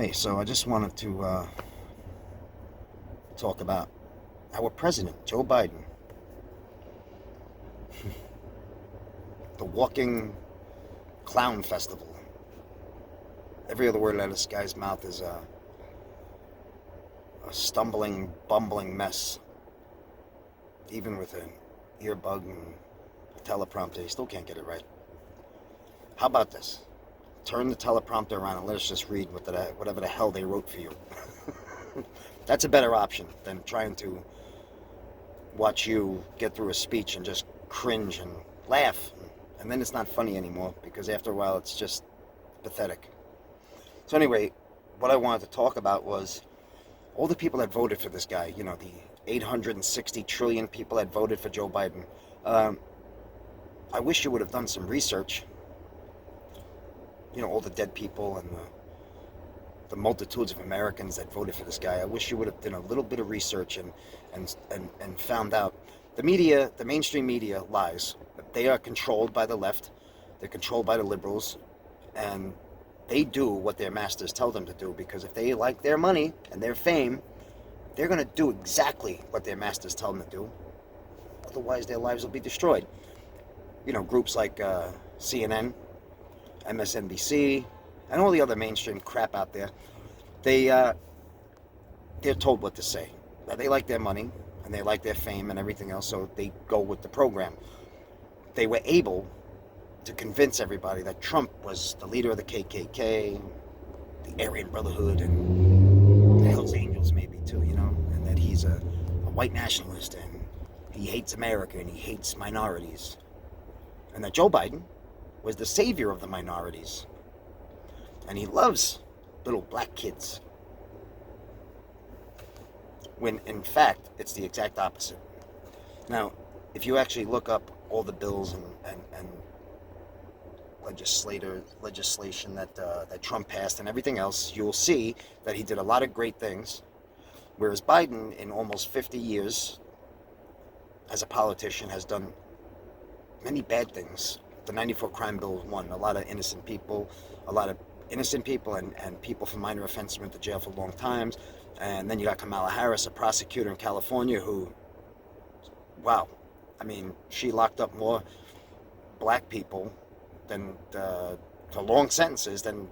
Hey, so I just wanted to talk about our president, Joe Biden, the walking clown festival. Every other word out of this guy's mouth is a stumbling, bumbling mess. Even with an earbud and a teleprompter, he still can't get it right. How about this? Turn the teleprompter around and let us just read whatever the hell they wrote for you. That's a better option than trying to watch you get through a speech and just cringe and laugh. And then it's not funny anymore because after a while it's just pathetic. So, anyway, what I wanted to talk about was all the people that voted for this guy, the 860 trillion people that voted for Joe Biden. Um, I wish you would have done some research. All the dead people and the multitudes of Americans that voted for this guy. I wish you would have done a little bit of research and found out. The media, the mainstream media, lies. They are controlled by the left. They're controlled by the liberals, and they do what their masters tell them to do, because if they like their money and their fame, they're going to do exactly what their masters tell them to do. Otherwise, their lives will be destroyed. Groups like CNN, MSNBC, and all the other mainstream crap out there, they're told what to say. They like their money and they like their fame and everything else, so they go with the program. They were able to convince everybody that Trump was the leader of the KKK, the Aryan Brotherhood, and the Hells Angels maybe too, and that he's a white nationalist and he hates America and he hates minorities. And that Joe Biden was the savior of the minorities. And he loves little black kids. When in fact, it's the exact opposite. Now, if you actually look up all the bills and legislation that Trump passed and everything else, you'll see that he did a lot of great things, whereas Biden, in almost 50 years as a politician, has done many bad things. The 94 crime bill was one. A lot of innocent people and people for minor offenses went to jail for long times. And then you got Kamala Harris, a prosecutor in California, who, wow, she locked up more black people than for long sentences than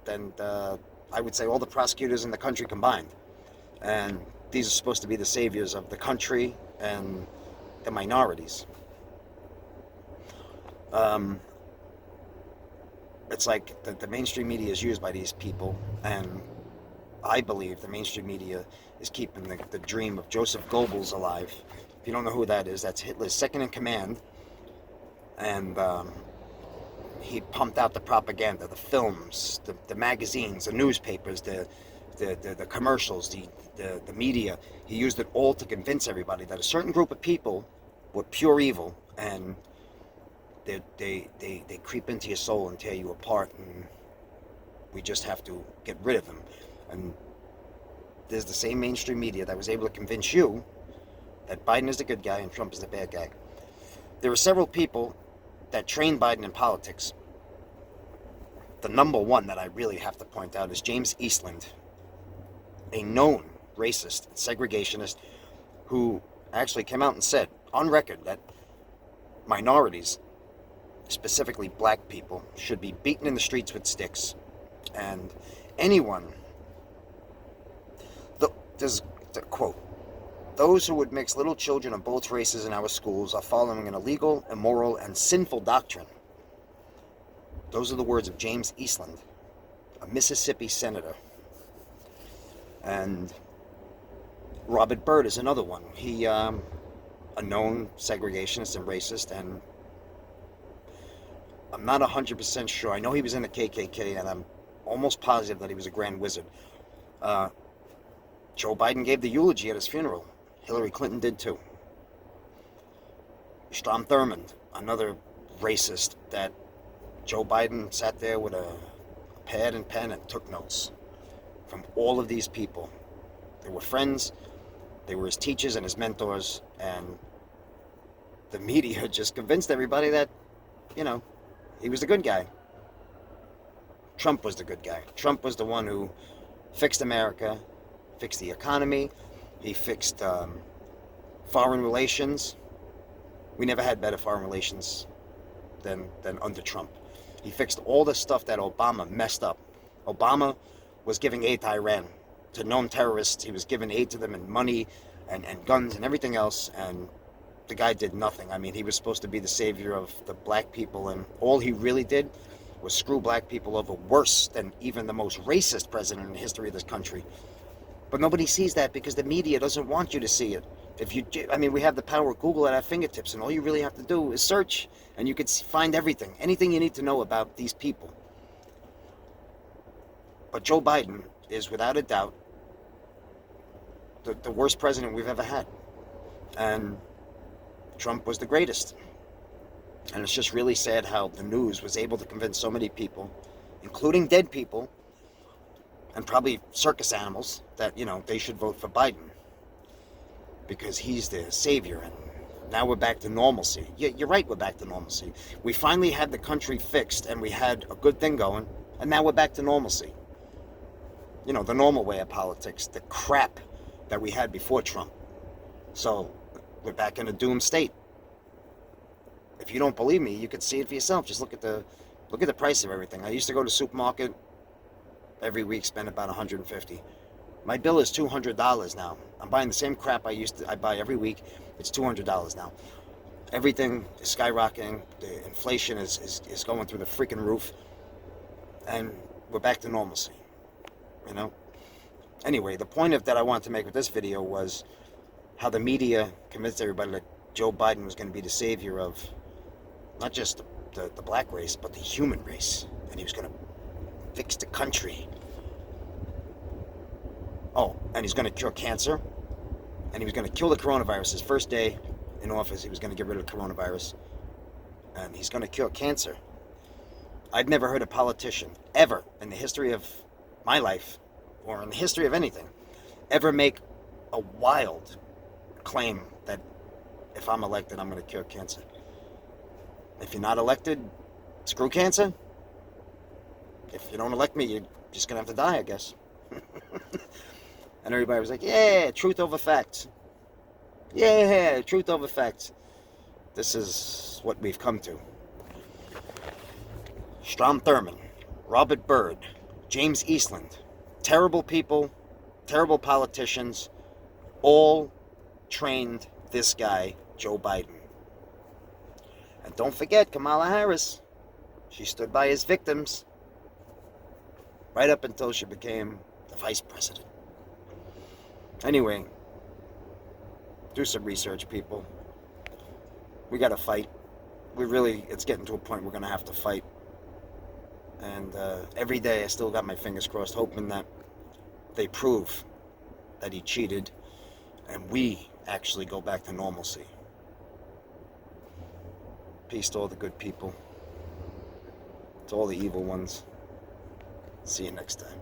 I would say all the prosecutors in the country combined. And these are supposed to be the saviors of the country and the minorities. It's like the mainstream media is used by these people, and I believe the mainstream media is keeping the dream of Joseph Goebbels alive. If you don't know who that is, that's Hitler's second in command, and he pumped out the propaganda, the films, the magazines, the newspapers, the commercials, the media. He used it all to convince everybody that a certain group of people were pure evil, and they creep into your soul and tear you apart, and we just have to get rid of them. And there's the same mainstream media that was able to convince you that Biden is the good guy and Trump is the bad guy. There are several people that trained Biden in politics. The number one that I really have to point out is James Eastland, a known racist and segregationist who actually came out and said on record that minorities, specifically black people, should be beaten in the streets with sticks. And anyone, there's the quote, "Those who would mix little children of both races in our schools are following an illegal, immoral, and sinful doctrine." Those are the words of James Eastland, a Mississippi senator. And Robert Byrd is another one. He, a known segregationist and racist, and I'm not 100% sure. I know he was in the KKK, and I'm almost positive that he was a Grand Wizard. Joe Biden gave the eulogy at his funeral. Hillary Clinton did too. Strom Thurmond, another racist that Joe Biden sat there with a pad and pen and took notes from all of these people. They were friends, they were his teachers and his mentors, and the media just convinced everybody that, he was the good guy. Trump was the good guy. Trump was the one who fixed America, fixed the economy, he fixed foreign relations. We never had better foreign relations than under Trump. He fixed all the stuff that Obama messed up. Obama was giving aid to Iran, to known terrorists. He was giving aid to them and money and guns and everything else, and the guy did nothing. I mean, he was supposed to be the savior of the black people, and all he really did was screw black people over worse than even the most racist president in the history of this country. But nobody sees that because the media doesn't want you to see it. I mean, we have the power of Google at our fingertips, and all you really have to do is search, and you could find everything, anything you need to know about these people. But Joe Biden is, without a doubt, the worst president we've ever had. And Trump was the greatest. And it's just really sad how the news was able to convince so many people, including dead people, and probably circus animals, that, they should vote for Biden. Because he's the savior, and now we're back to normalcy. Yeah, you're right, we're back to normalcy. We finally had the country fixed, and we had a good thing going, and now we're back to normalcy. The normal way of politics, the crap that we had before Trump. So, we're back in a doomed state. If you don't believe me, you could see it for yourself. Just look at the price of everything. I used to go to the supermarket every week, spend about $150. My bill is $200 now. I'm buying the same crap I buy every week. It's $200 now. Everything is skyrocketing. The inflation is going through the freaking roof. And we're back to normalcy. Anyway, the point that I wanted to make with this video was how the media convinced everybody that Joe Biden was going to be the savior of not just the black race, but the human race. And he was going to fix the country. Oh, and he's going to cure cancer. And he was going to kill the coronavirus. His first day in office, he was going to get rid of the coronavirus. And he's going to cure cancer. I'd never heard a politician ever in the history of my life, or in the history of anything, ever make a wild claim that if I'm elected, I'm going to cure cancer. If you're not elected, screw cancer. If you don't elect me, you're just going to have to die, I guess. And everybody was like, yeah, truth over facts. Yeah, truth over facts. This is what we've come to. Strom Thurmond, Robert Byrd, James Eastland, terrible people, terrible politicians, all trained this guy, Joe Biden. And don't forget Kamala Harris. She stood by his victims right up until she became the vice president. Anyway, do some research, people. We got to fight. It's getting to a point we're going to have to fight. And every day I still got my fingers crossed, hoping that they prove that he cheated and we actually go back to normalcy. Peace to all the good people. To all the evil ones. See you next time.